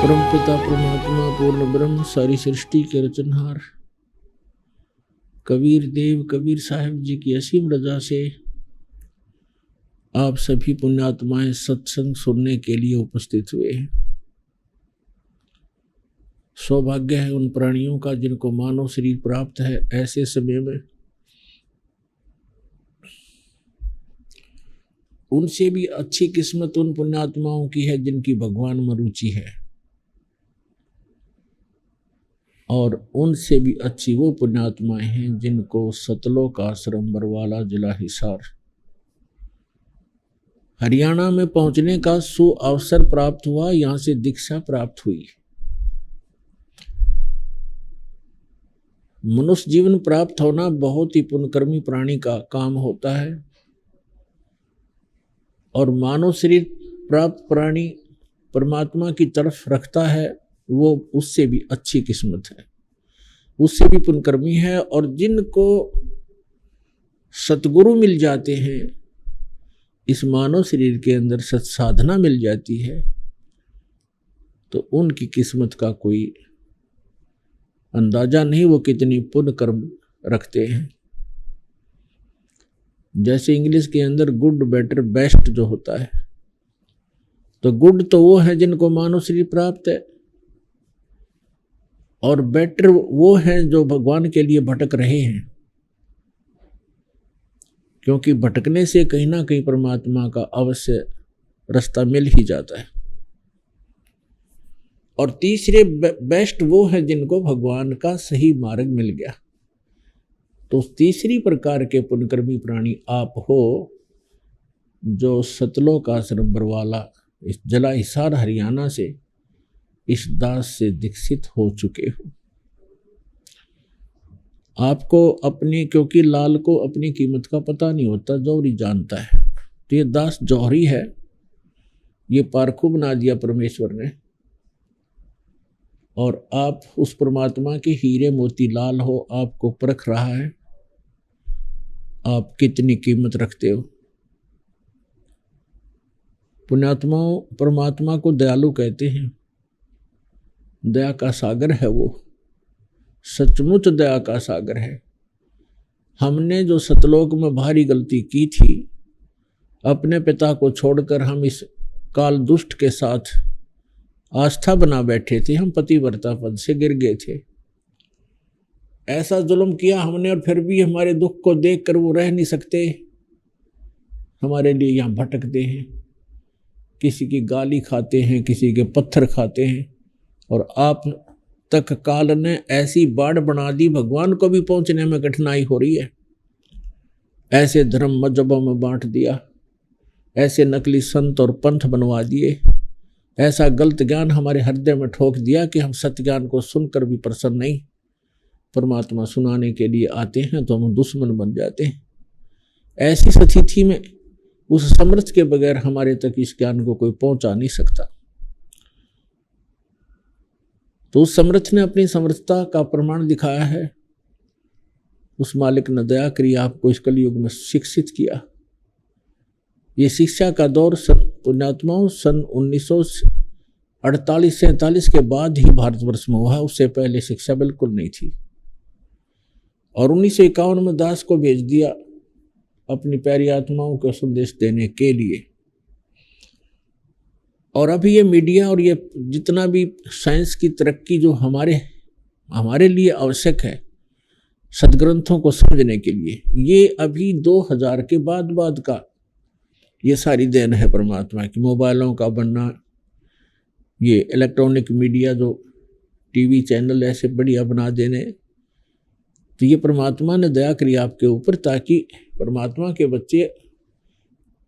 परमपिता परमात्मा पूर्ण ब्रह्म सारी सृष्टि के रचनहार कबीर देव कबीर साहब जी की असीम रजा से आप सभी पुण्यात्माएं सत्संग सुनने के लिए उपस्थित हुए हैं। सौभाग्य है उन प्राणियों का जिनको मानव शरीर प्राप्त है। ऐसे समय में उनसे भी अच्छी किस्मत उन पुण्यात्माओं की है जिनकी भगवान में रुचि है, और उनसे भी अच्छी वो पुण्यात्माएं हैं जिनको सतलोक आश्रम बरवाला जिला हिसार हरियाणा में पहुंचने का सुअवसर प्राप्त हुआ। यहां से दीक्षा प्राप्त हुई। मनुष्य जीवन प्राप्त होना बहुत ही पुण्यकर्मी प्राणी का काम होता है, और मानव शरीर प्राप्त प्राणी परमात्मा की तरफ रखता है वो उससे भी अच्छी किस्मत है, उससे भी पुण्यकर्मी है। और जिनको सतगुरु मिल जाते हैं, इस मानव शरीर के अंदर सत्साधना मिल जाती है, तो उनकी किस्मत का कोई अंदाजा नहीं वो कितनी पुण्य कर्म रखते हैं। जैसे इंग्लिश के अंदर गुड बेटर बेस्ट जो होता है, तो गुड तो वो है जिनको मानव शरीर प्राप्त है, और बेटर वो हैं जो भगवान के लिए भटक रहे हैं, क्योंकि भटकने से कहीं ना कहीं परमात्मा का अवश्य रास्ता मिल ही जाता है। और तीसरे बेस्ट वो है जिनको भगवान का सही मार्ग मिल गया। तो तीसरी प्रकार के पुण्यकर्मी प्राणी आप हो जो सतलोक आश्रम बरवाला इस जिला हिसार हरियाणा से इस दास से दीक्षित हो चुके हो। आपको अपनी, क्योंकि लाल को अपनी कीमत का पता नहीं होता, जौहरी जानता है। तो ये दास जौहरी है, ये पारखू बना दिया परमेश्वर ने, और आप उस परमात्मा के हीरे मोती लाल हो। आपको परख रहा है आप कितनी कीमत रखते हो। पुण्यात्माओं, परमात्मा को दयालु कहते हैं, दया का सागर है वो, सचमुच दया का सागर है। हमने जो सतलोक में भारी गलती की थी, अपने पिता को छोड़कर हम इस काल दुष्ट के साथ आस्था बना बैठे थे, हम पतिव्रता पद से गिर गए थे। ऐसा जुल्म किया हमने, और फिर भी हमारे दुख को देखकर वो रह नहीं सकते, हमारे लिए यहाँ भटकते हैं, किसी की गाली खाते हैं, किसी के पत्थर खाते हैं। और आप तक काल ने ऐसी बाढ़ बना दी, भगवान को भी पहुंचने में कठिनाई हो रही है। ऐसे धर्म मजहबों में बांट दिया, ऐसे नकली संत और पंथ बनवा दिए, ऐसा गलत ज्ञान हमारे हृदय में ठोक दिया कि हम सत्य ज्ञान को सुनकर भी प्रसन्न नहीं। परमात्मा सुनाने के लिए आते हैं तो हम दुश्मन बन जाते हैं। ऐसी स्थिति में उस समर्थ के बगैर हमारे तक इस ज्ञान को कोई पहुंचा नहीं सकता। तो उस समर्थ ने अपनी समर्थता का प्रमाण दिखाया है। उस मालिक ने दया करी, आपको इस कलयुग में शिक्षित किया। ये शिक्षा का दौर पुण्यात्माओं सन 1948-47 के बाद ही भारतवर्ष में हुआ, उससे पहले शिक्षा बिल्कुल नहीं थी। और 1951 में दास को भेज दिया अपनी प्यारी आत्माओं को संदेश देने के लिए। और अभी ये मीडिया और ये जितना भी साइंस की तरक्की जो हमारे लिए आवश्यक है सदग्रंथों को समझने के लिए, ये अभी 2000 के बाद का ये सारी देन है परमात्मा की। मोबाइलों का बनना, ये इलेक्ट्रॉनिक मीडिया जो टीवी चैनल ऐसे बढ़िया बना देने, तो ये परमात्मा ने दया करी आपके ऊपर, ताकि परमात्मा के बच्चे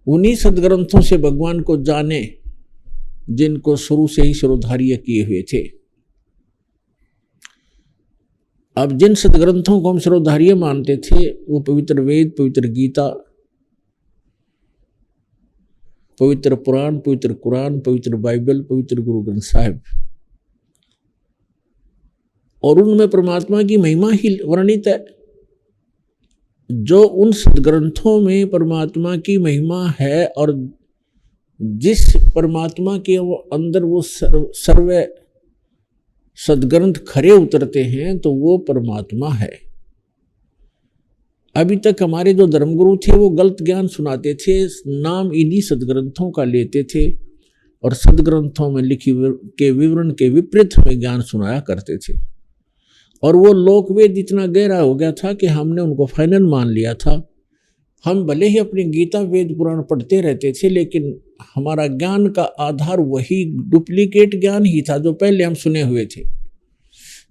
उन्हीं सदग्रंथों से भगवान को जाने जिनको शुरू से ही शिरोधार्य किए हुए थे। अब जिन सदग्रंथों को हम शिरोधार्य मानते थे, वो पवित्र वेद, पवित्र गीता, पवित्र पुराण, पवित्र कुरान, पवित्र बाइबल, पवित्र गुरु ग्रंथ साहिब, और उनमें परमात्मा की महिमा ही वर्णित है। जो उन सदग्रंथों में परमात्मा की महिमा है, और जिस परमात्मा के वो अंदर वो सर्व सदग्रंथ खरे उतरते हैं तो वो परमात्मा है। अभी तक हमारे जो धर्मगुरु थे वो गलत ज्ञान सुनाते थे, नाम इन्हीं सदग्रंथों का लेते थे और सदग्रंथों में लिखी के विवरण के विपरीत में ज्ञान सुनाया करते थे। और वो लोकवेद इतना गहरा हो गया था कि हमने उनको फाइनल मान लिया था। हम भले ही अपनी गीता वेद पुराण पढ़ते रहते थे, लेकिन हमारा ज्ञान का आधार वही डुप्लीकेट ज्ञान ही था जो पहले हम सुने हुए थे,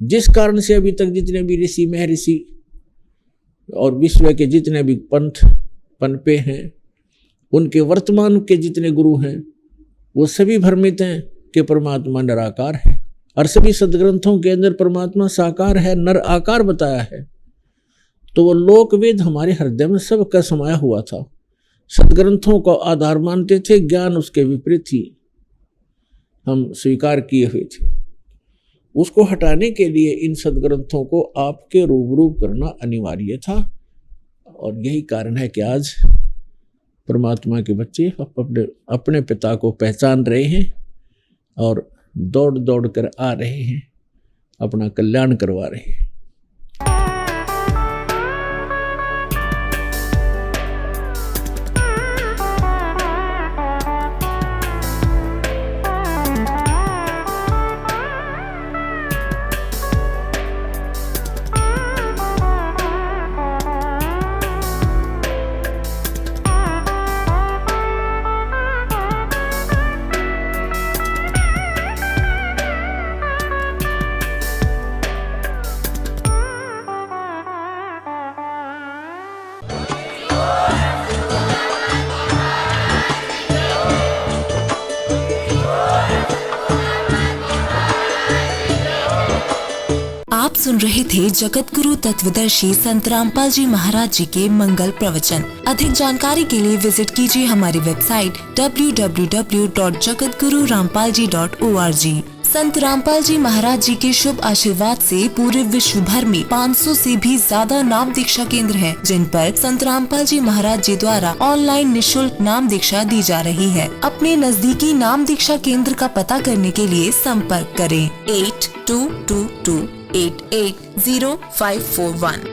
जिस कारण से अभी तक जितने भी ऋषि महर्षि और विश्व के जितने भी पंथ पनपे हैं, उनके वर्तमान के जितने गुरु हैं, वो सभी भ्रमित हैं कि परमात्मा निराकार है। और सभी सदग्रंथों के अंदर परमात्मा साकार है, नर आकार बताया है। तो वो लोकवेद हमारे हृदय में सबका समाया हुआ था, सदग्रंथों को आधार मानते थे, ज्ञान उसके विपरीत ही हम स्वीकार किए हुए थे। उसको हटाने के लिए इन सदग्रंथों को आपके रूबरू करना अनिवार्य था। और यही कारण है कि आज परमात्मा के बच्चे अपने पिता को पहचान रहे हैं और दौड़ दौड़ कर आ रहे हैं, अपना कल्याण करवा रहे हैं। आप सुन रहे थे जगत गुरु तत्वदर्शी संत रामपाल जी महाराज जी के मंगल प्रवचन। अधिक जानकारी के लिए विजिट कीजिए हमारी वेबसाइट www.jagatgururampalji.org। संत रामपाल जी महाराज जी के शुभ आशीर्वाद से पूरे विश्व भर में 500 से भी ज्यादा नाम दीक्षा केंद्र हैं, जिन पर संत रामपाल जी महाराज जी द्वारा ऑनलाइन निशुल्क नाम दीक्षा दी जा रही है। अपने नजदीकी नाम दीक्षा केंद्र का पता करने के लिए संपर्क करें 8222880541।